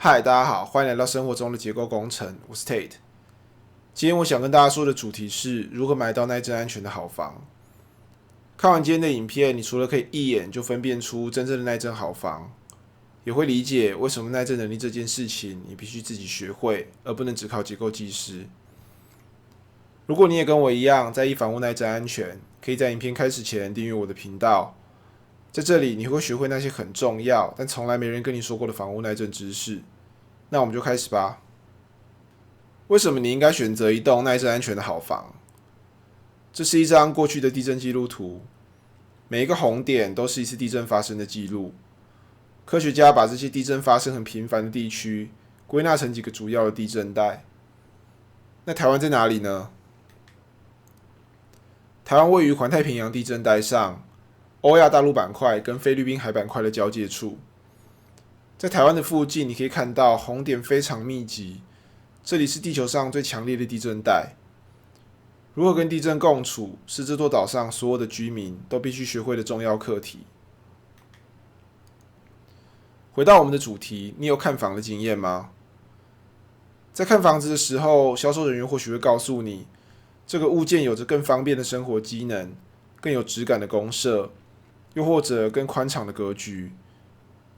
嗨，大家好，欢迎来到生活中的结构工程，我是 Tate。今天我想跟大家说的主题是如何买到耐震安全的好房。看完今天的影片，你除了可以一眼就分辨出真正的耐震好房，也会理解为什么耐震能力这件事情你必须自己学会，而不能只靠结构技师。如果你也跟我一样在意房屋耐震安全，可以在影片开始前订阅我的频道。在这里，你会学会那些很重要但从来没人跟你说过的房屋耐震知识。那我们就开始吧。为什么你应该选择一栋耐震安全的好房？这是一张过去的地震记录图，每一个红点都是一次地震发生的记录。科学家把这些地震发生很频繁的地区归纳成几个主要的地震带。那台湾在哪里呢？台湾位于环太平洋地震带上，欧亚大陆板块跟菲律宾海板块的交界处。在台湾的附近，你可以看到红点非常密集，这里是地球上最强烈的地震带。如何跟地震共处，是这座岛上所有的居民都必须学会的重要课题。回到我们的主题，你有看房的经验吗？在看房子的时候，销售人员或许会告诉你，这个物件有着更方便的生活机能，更有质感的公设，又或者更宽敞的格局。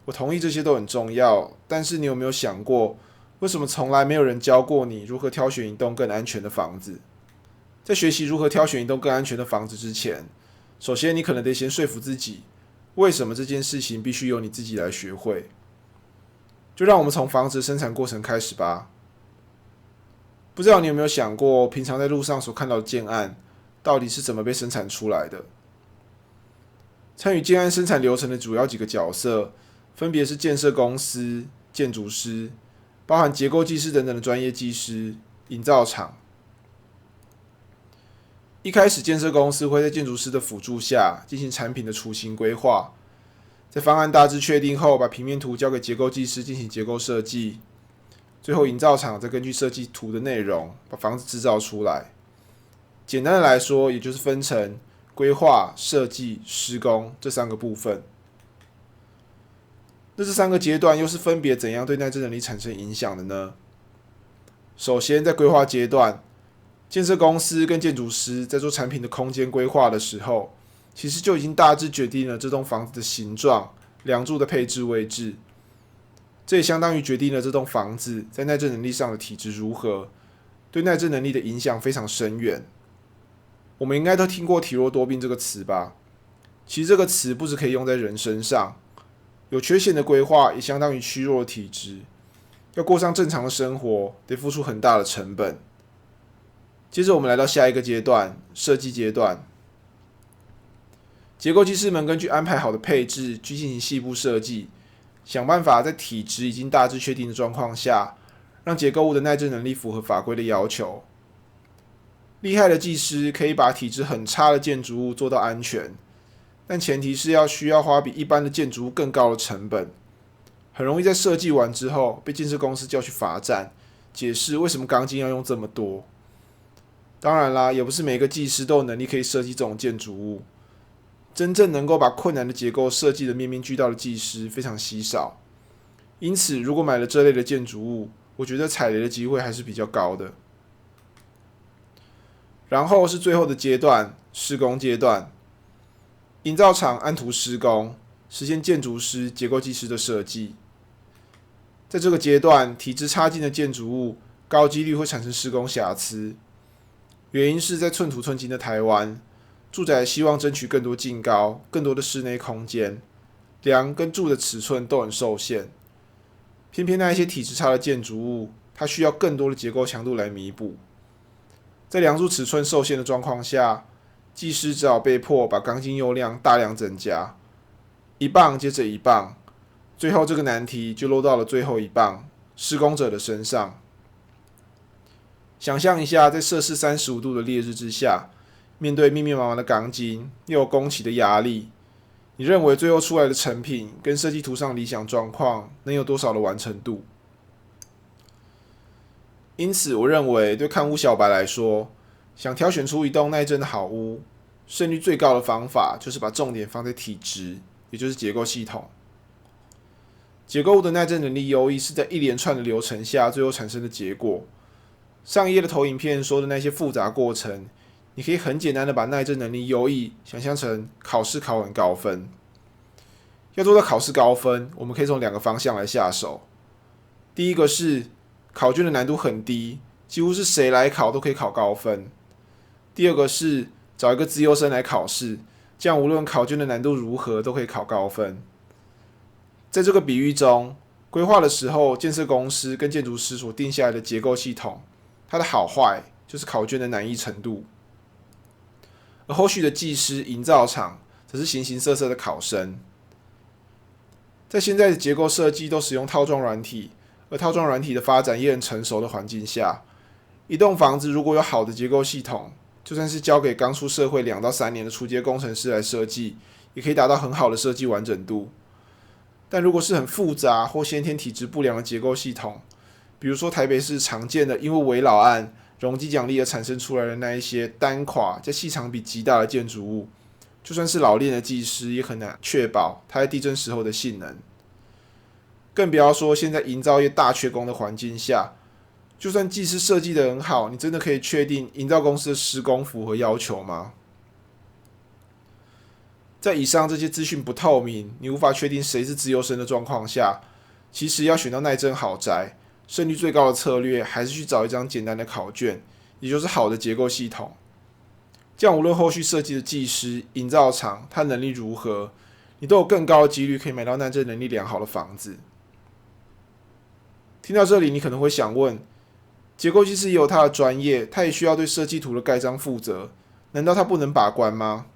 我同意这些都很重要，但是你有没有想过，为什么从来没有人教过你如何挑选一栋更安全的房子？在学习如何挑选一栋更安全的房子之前，首先你可能得先说服自己，为什么这件事情必须由你自己来学会。就让我们从房子的生产过程开始吧。不知道你有没有想过，平常在路上所看到的建案，到底是怎么被生产出来的？参与建案生产流程的主要几个角色，分别是建设公司、建筑师，包含结构技师等等的专业技师、营造厂。一开始，建设公司会在建筑师的辅助下进行产品的雏形规划，在方案大致确定后，把平面图交给结构技师进行结构设计。最后，营造厂再根据设计图的内容，把房子制造出来。简单的来说，也就是分成规划、设计、施工这三个部分。那这三个阶段又是分别怎样对耐震能力产生影响的呢？首先，在规划阶段，建设公司跟建筑师在做产品的空间规划的时候，其实就已经大致决定了这栋房子的形状、梁柱的配置位置。这也相当于决定了这栋房子在耐震能力上的体质如何，对耐震能力的影响非常深远。我们应该都听过体弱多病这个词吧？其实这个词不只可以用在人身上，有缺陷的规划也相当于虚弱的体质，要过上正常的生活，得付出很大的成本。接着我们来到下一个阶段，设计阶段。结构技师们根据安排好的配置去进行细部设计，想办法在体质已经大致确定的状况下，让结构物的耐震能力符合法规的要求。厉害的技师可以把体质很差的建筑物做到安全，但前提是需要花比一般的建筑物更高的成本，很容易在设计完之后被建设公司叫去罚站，解释为什么钢筋要用这么多。当然啦，也不是每个技师都有能力可以设计这种建筑物，真正能够把困难的结构设计得面面俱到的技师非常稀少。因此，如果买了这类的建筑物，我觉得踩雷的机会还是比较高的。然后是最后的阶段，施工阶段。营造厂按图施工，实现建筑师、结构技师的设计。在这个阶段，体质差劲的建筑物高几率会产生施工瑕疵。原因是在寸土寸金的台湾，住宅希望争取更多净高、更多的室内空间，梁跟柱的尺寸都很受限。偏偏那一些体质差的建筑物，它需要更多的结构强度来弥补。在梁柱尺寸受限的状况下，技师只好被迫把钢筋用量大量增加，一棒接着一棒，最后这个难题就落到了最后一棒，施工者的身上。想象一下，在摄氏35度的烈日之下，面对密密麻麻的钢筋，又有工期的压力，你认为最后出来的成品跟设计图上理想状况能有多少的完成度？因此，我认为对看屋小白来说，想挑选出一栋耐震的好屋，胜率最高的方法就是把重点放在体质，也就是结构系统。结构物的耐震能力优异是在一连串的流程下最后产生的结果。上一页的投影片说的那些复杂过程，你可以很简单的把耐震能力优异想象成考试考很高分。要做到考试高分，我们可以从2个方向来下手。第一个是考卷的难度很低，几乎是谁来考都可以考高分。第二个是找一个资优生来考试，这样无论考卷的难度如何都可以考高分。在这个比喻中，规划的时候，建设公司跟建筑师所定下来的结构系统，它的好坏就是考卷的难易程度，而后续的技师、营造厂则是形形色色的考生。在现在的结构设计都使用套装软体，而套装软体的发展也很成熟的环境下，一栋房子如果有好的结构系统，就算是交给刚出社会2到3年的初阶工程师来设计，也可以达到很好的设计完整度。但如果是很复杂或先天体质不良的结构系统，比如说台北市常见的因为危老案、容积奖励而产生出来的那一些单垮加气场比极大的建筑物，就算是老练的技师也很难确保它在地震时候的性能。更不要说现在营造业大缺工的环境下，就算技师设计的很好，你真的可以确定营造公司的施工符合要求吗？在以上这些资讯不透明，你无法确定谁是资优生的状况下，其实要选到耐震豪宅，胜率最高的策略还是去找一张简单的考卷，也就是好的结构系统。这样无论后续设计的技师、营造厂，他能力如何，你都有更高的几率可以买到耐震能力良好的房子。听到这里，你可能会想问：结构技师也有他的专业，他也需要对设计图的盖章负责，难道他不能把关吗？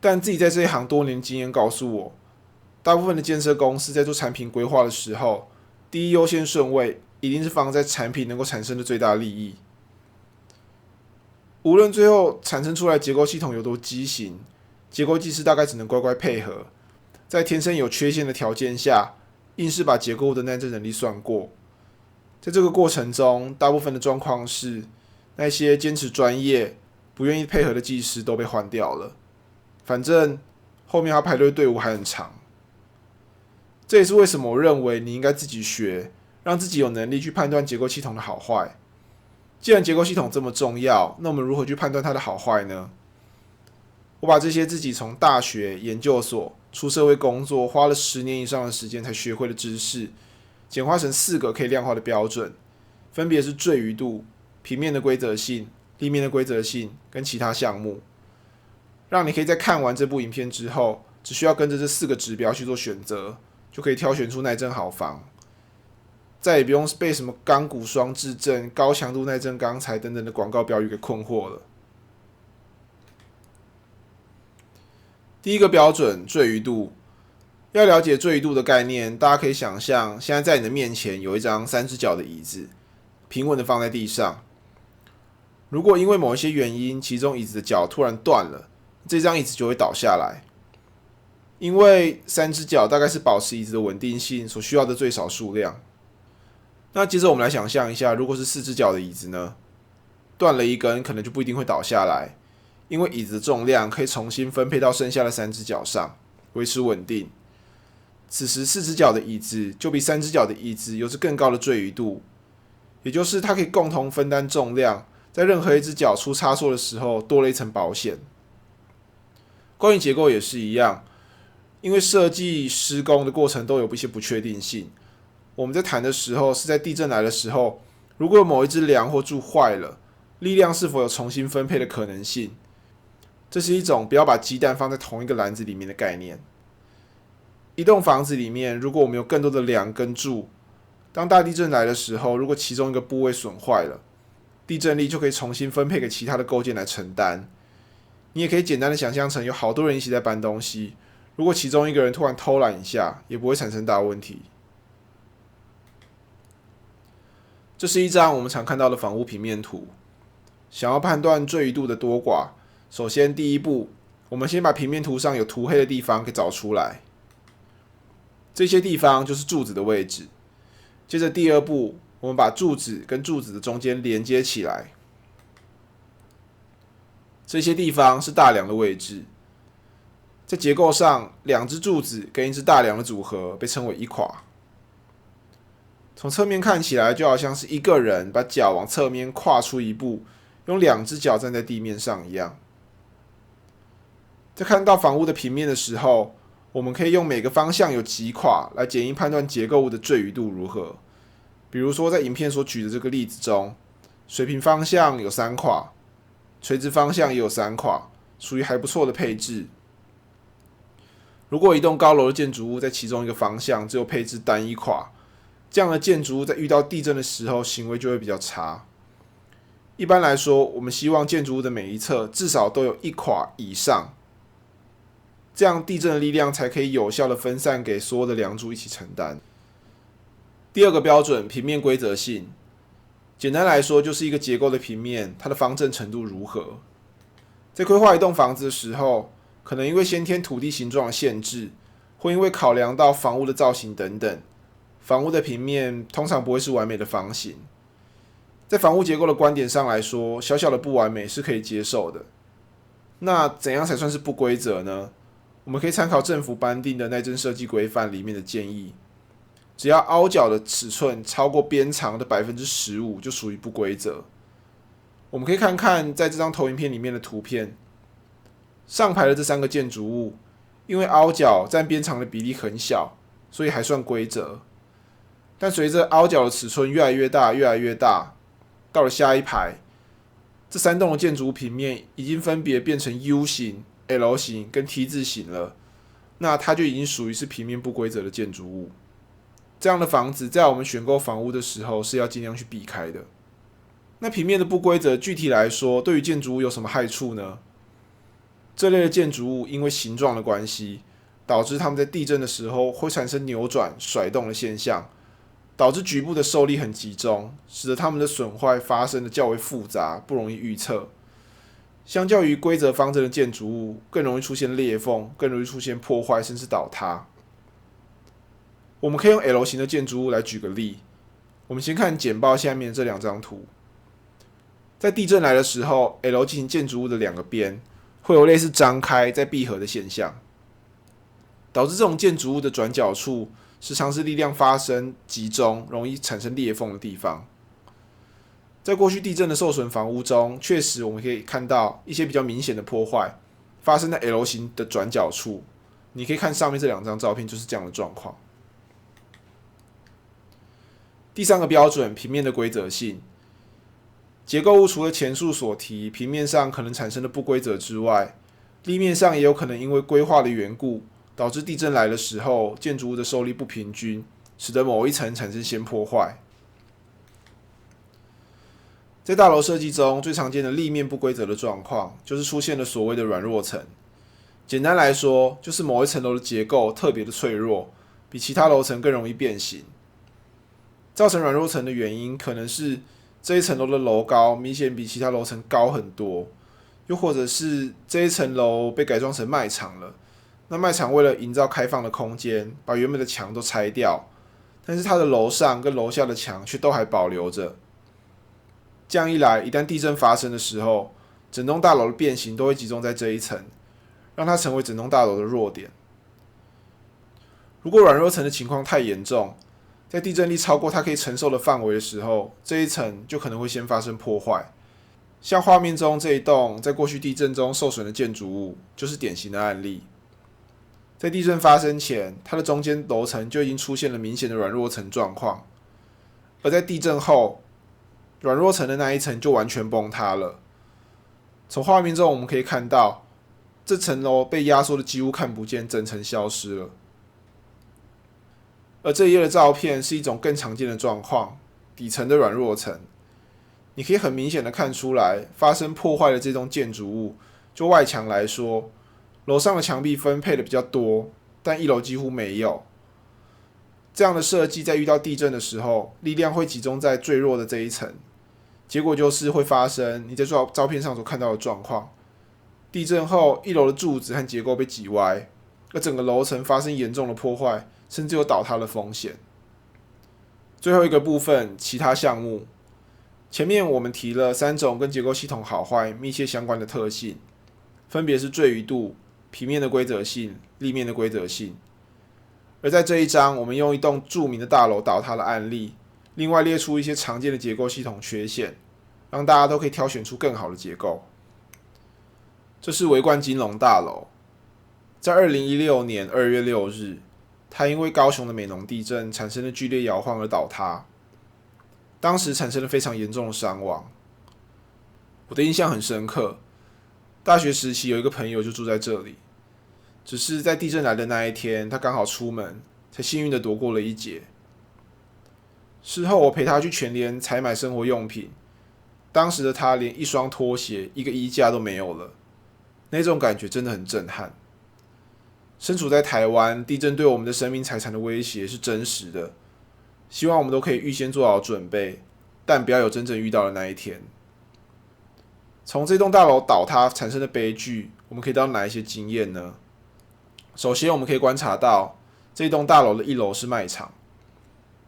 但自己在这一行多年经验告诉我，大部分的建设公司在做产品规划的时候，第一优先顺位一定是放在产品能够产生的最大利益。无论最后产生出来的结构系统有多畸形，结构技师大概只能乖乖配合，在天生有缺陷的条件下，硬是把结构物的耐震能力算过。在这个过程中，大部分的状况是，那些坚持专业、不愿意配合的技师都被换掉了。反正后面他排队队伍还很长。这也是为什么我认为你应该自己学，让自己有能力去判断结构系统的好坏。既然结构系统这么重要，那我们如何去判断它的好坏呢？我把这些自己从大学、研究所、出社会工作花了10年以上的时间才学会的知识，简化成4个可以量化的标准，分别是坠余度、平面的规则性、立面的规则性跟其他项目。让你可以在看完这部影片之后，只需要跟着这4个指标去做选择，就可以挑选出耐震好房，再也不用被什么钢骨双质震、高强度耐震钢材等等的广告标语给困惑了。第一个标准，坠余度。要了解坠余度的概念，大家可以想象，现在在你的面前有一张3只脚的椅子，平稳的放在地上。如果因为某一些原因，其中椅子的脚突然断了，这张椅子就会倒下来，因为3只脚大概是保持椅子的稳定性所需要的最少数量。那接着我们来想象一下，如果是4只脚的椅子呢？断了一根，可能就不一定会倒下来，因为椅子的重量可以重新分配到剩下的3只脚上，维持稳定。此时4只脚的椅子就比3只脚的椅子有着更高的坠余度，也就是它可以共同分担重量，在任何一只脚出差错的时候多了一层保险。关于结构也是一样，因为设计施工的过程都有一些不确定性。我们在谈的时候是在地震来的时候，如果有某一只梁或柱坏了，力量是否有重新分配的可能性？这是一种不要把鸡蛋放在同一个篮子里面的概念。一栋房子里面，如果我们有更多的梁跟柱，当大地震来的时候，如果其中一个部位损坏了，地震力就可以重新分配给其他的构件来承担。你也可以简单的想象成有好多人一起在搬东西，如果其中一个人突然偷懒一下，也不会产生大问题。这是一张我们常看到的房屋平面图。想要判断坠余度的多寡，首先第一步，我们先把平面图上有涂黑的地方给找出来。这些地方就是柱子的位置。接着第二步，我们把柱子跟柱子的中间连接起来。这些地方是大梁的位置。在结构上，两只柱子跟一只大梁的组合被称为一垮。从侧面看起来，就好像是一个人把脚往侧面跨出一步，用两只脚站在地面上一样。在看到房屋的平面的时候，我们可以用每个方向有几垮来简易判断结构物的坠余度如何。比如说，在影片所举的这个例子中，水平方向有3垮，垂直方向也有3垮，属于还不错的配置。如果一栋高楼的建筑物在其中一个方向只有配置单一垮，这样的建筑物在遇到地震的时候行为就会比较差。一般来说，我们希望建筑物的每一侧至少都有1垮以上，这样地震的力量才可以有效的分散给所有的梁柱一起承担。第二个标准，平面规则性。简单来说，就是一个结构的平面，它的方正程度如何。在规划一栋房子的时候，可能因为先天土地形状的限制，或因为考量到房屋的造型等等，房屋的平面通常不会是完美的方形。在房屋结构的观点上来说，小小的不完美是可以接受的。那怎样才算是不规则呢？我们可以参考政府颁定的耐震设计规范里面的建议，只要凹角的尺寸超过边长的 15%， 就属于不规则。我们可以看看在这张投影片里面的图片，上排的这3个建筑物，因为凹角占边长的比例很小，所以还算规则。但随着凹角的尺寸越来越大，越来越大，到了下一排，这3栋的建筑物平面已经分别变成 U 型、L 型跟 T 字形了，那它就已经属于是平面不规则的建筑物。这样的房子在我们选购房屋的时候是要尽量去避开的。那平面的不规则，具体来说，对于建筑物有什么害处呢？这类的建筑物因为形状的关系，导致它们在地震的时候会产生扭转、甩动的现象，导致局部的受力很集中，使得它们的损坏发生的较为复杂，不容易预测。相较于规则方正的建筑物，更容易出现裂缝，更容易出现破坏，甚至倒塌。我们可以用 L 型的建筑物来举个例。我们先看简报下面这2张图。在地震来的时候 ，L 型建筑物的2个边会有类似张开再闭合的现象，导致这种建筑物的转角处时常是力量发生集中、容易产生裂缝的地方。在过去地震的受损房屋中，确实我们可以看到一些比较明显的破坏发生在 L 型的转角处。你可以看上面这2张照片，就是这样的状况。第3个标准，平面的规则性。结构物除了前述所提平面上可能产生的不规则之外，立面上也有可能因为规划的缘故，导致地震来的时候，建筑物的受力不平均，使得某一层产生先破坏。在大楼设计中，最常见的立面不规则的状况，就是出现了所谓的软弱层。简单来说，就是某一层楼的结构特别的脆弱，比其他楼层更容易变形。造成软弱层的原因，可能是这一层楼的楼高明显比其他楼层高很多，又或者是这一层楼被改装成卖场了。那卖场为了营造开放的空间，把原本的墙都拆掉，但是它的楼上跟楼下的墙却都还保留着。这样一来，一旦地震发生的时候，整栋大楼的变形都会集中在这一层，让它成为整栋大楼的弱点。如果软弱层的情况太严重，在地震力超过它可以承受的范围的时候，这一层就可能会先发生破坏。像画面中这一栋在过去地震中受损的建筑物，就是典型的案例。在地震发生前，它的中间楼层就已经出现了明显的软弱层状况，而在地震后，软弱层的那一层就完全崩塌了。从画面中我们可以看到，这层楼被压缩的几乎看不见，整层消失了。而这一页的照片是一种更常见的状况，底层的软弱层。你可以很明显的看出来，发生破坏的这栋建筑物，就外墙来说，楼上的墙壁分配的比较多，但1楼几乎没有。这样的设计在遇到地震的时候，力量会集中在最弱的这一层，结果就是会发生你在照片上所看到的状况。地震后，1楼的柱子和结构被挤歪，而整个楼层发生严重的破坏，甚至有倒塌的风险。最后一个部分，其他项目。前面我们提了3种跟结构系统好坏密切相关的特性，分别是坠余度、平面的规则性、立面的规则性。而在这一章，我们用一栋著名的大楼倒塌的案例，另外列出一些常见的结构系统缺陷，让大家都可以挑选出更好的结构。这是维冠金融大楼，在2016年2月6日，它因为高雄的美浓地震产生了剧烈摇晃而倒塌，当时产生了非常严重的伤亡。我的印象很深刻，大学时期有一个朋友就住在这里，只是在地震来的那一天，他刚好出门，才幸运的躲过了一劫。事后我陪他去全联采买生活用品，当时的他连一双拖鞋、一个衣架都没有了，那种感觉真的很震撼。身处在台湾，地震对我们的生命财产的威胁是真实的，希望我们都可以预先做好准备，但不要有真正遇到的那一天。从这栋大楼倒塌产生的悲剧，我们可以得到哪一些经验呢？首先，我们可以观察到这栋大楼的1楼是卖场，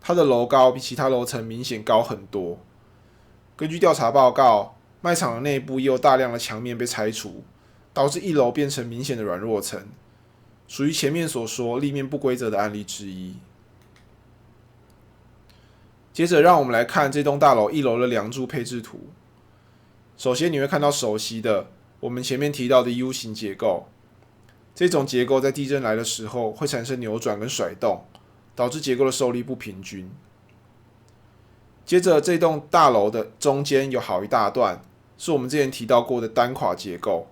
它的楼高比其他楼层明显高很多。根据调查报告，卖场的内部也有大量的墙面被拆除，导致1楼变成明显的软弱层，属于前面所说立面不规则的案例之一。接着，让我们来看这栋大楼1楼的梁柱配置图。首先，你会看到熟悉的我们前面提到的 U 型结构，这种结构在地震来的时候会产生扭转跟甩动，导致结构的受力不平均。接着，这栋大楼的中间有好一大段是我们之前提到过的单垮结构，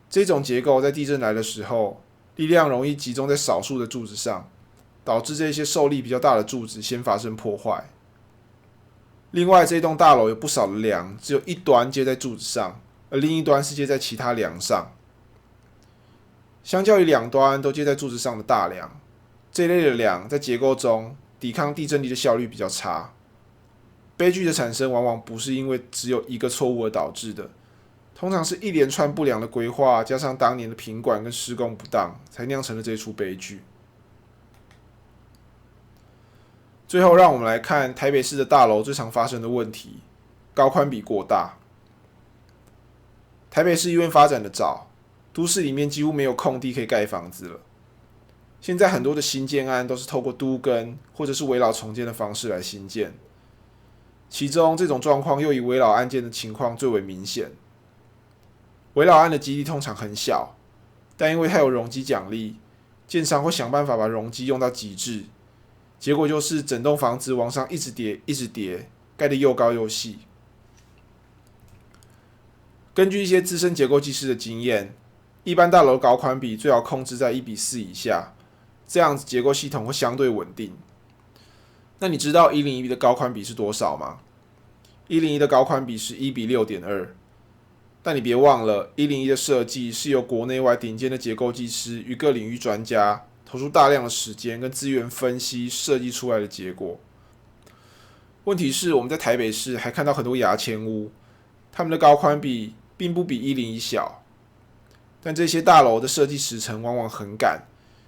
这种结构在地震来的时候，力量容易集中在少数的柱子上，导致这些受力比较大的柱子先发生破坏。另外，这栋大楼有不少的梁，只有一端接在柱子上，而另一端是接在其他梁上。相较于两端都接在柱子上的大梁，这一类的梁在结构中抵抗地震力的效率比较差。悲剧的产生往往不是因为只有一个错误而导致的，通常是一连串不良的规划，加上当年的品管跟施工不当，才酿成了这出悲剧。最后，让我们来看台北市的大楼最常发生的问题：高宽比过大。台北市因为发展的早，都市里面几乎没有空地可以盖房子了。现在很多的新建案都是透过都更或者是危老重建的方式来新建，其中这种状况又以危老案件的情况最为明显。危老案的基地通常很小，但因为它有容积奖励，建商会想办法把容积用到极致。结果就是整栋房子往上一直叠，一直叠，盖得又高又细。根据一些资深结构技师的经验，一般大楼的高宽比最好控制在1:4以下，这样子结构系统会相对稳定。那你知道101的高宽比是多少吗？101的高宽比是1:6.2，但你别忘了，101的设计是由国内外顶尖的结构技师与各领域专家投出大量的时间跟资源分析设计出来的结果。问题是，我们在台北市还看到很多牙签屋，他们的高宽比并不比101小，但这些大楼的设计时程往往很赶，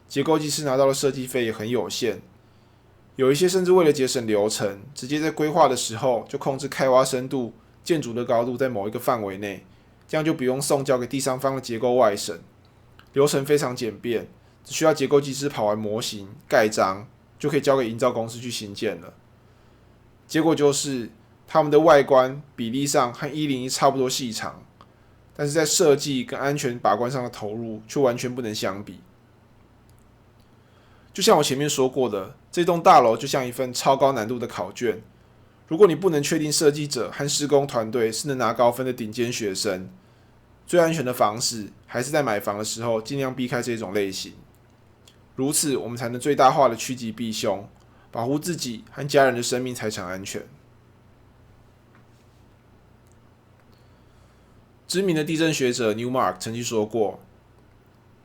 结构技师拿到的设计费也很有限。有一些甚至为了节省流程，直接在规划的时候就控制开挖深度、建筑的高度在某一个范围内，这样就不用送交给第三方的结构外审，流程非常简便。只需要结构技师跑完模型、盖章，就可以交给营造公司去新建了。结果就是他们的外观比例上和101差不多细长，但是在设计跟安全把关上的投入却完全不能相比。就像我前面说过的，这栋大楼就像一份超高难度的考卷，如果你不能确定设计者和施工团队是能拿高分的顶尖学生，最安全的方式还是在买房的时候尽量避开这种类型。如此，我们才能最大化的趋吉避凶，保护自己和家人的生命财产安全。知名的地震学者 Newmark 曾经说过，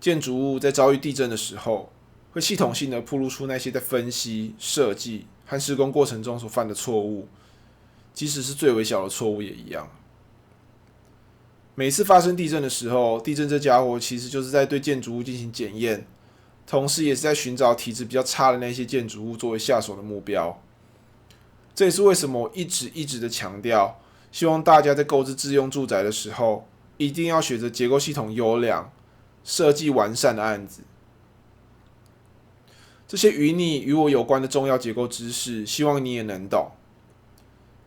建筑物在遭遇地震的时候，会系统性的暴露出那些在分析、设计和施工过程中所犯的错误，即使是最微小的错误也一样。每次发生地震的时候，地震这家伙其实就是在对建筑物进行检验，同时也是在寻找体质比较差的那些建筑物作为下手的目标。这也是为什么我一直的强调，希望大家在购置自用住宅的时候，一定要选择结构系统优良、设计完善的案子。这些与我有关的重要结构知识，希望你也能懂。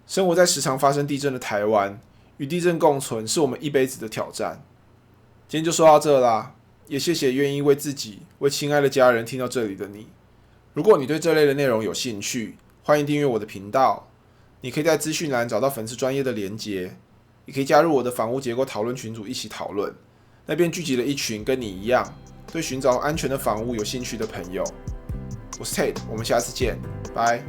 生活在时常发生地震的台湾，与地震共存是我们一辈子的挑战。今天就说到这啦，也谢谢愿意为自己、为亲爱的家人听到这里的你。如果你对这类的内容有兴趣，欢迎订阅我的频道。你可以在资讯栏找到粉丝专页的连结，也可以加入我的房屋结构讨论群组一起讨论。那边聚集了一群跟你一样对寻找安全的房屋有兴趣的朋友。我是 Tate， 我们下次见，拜。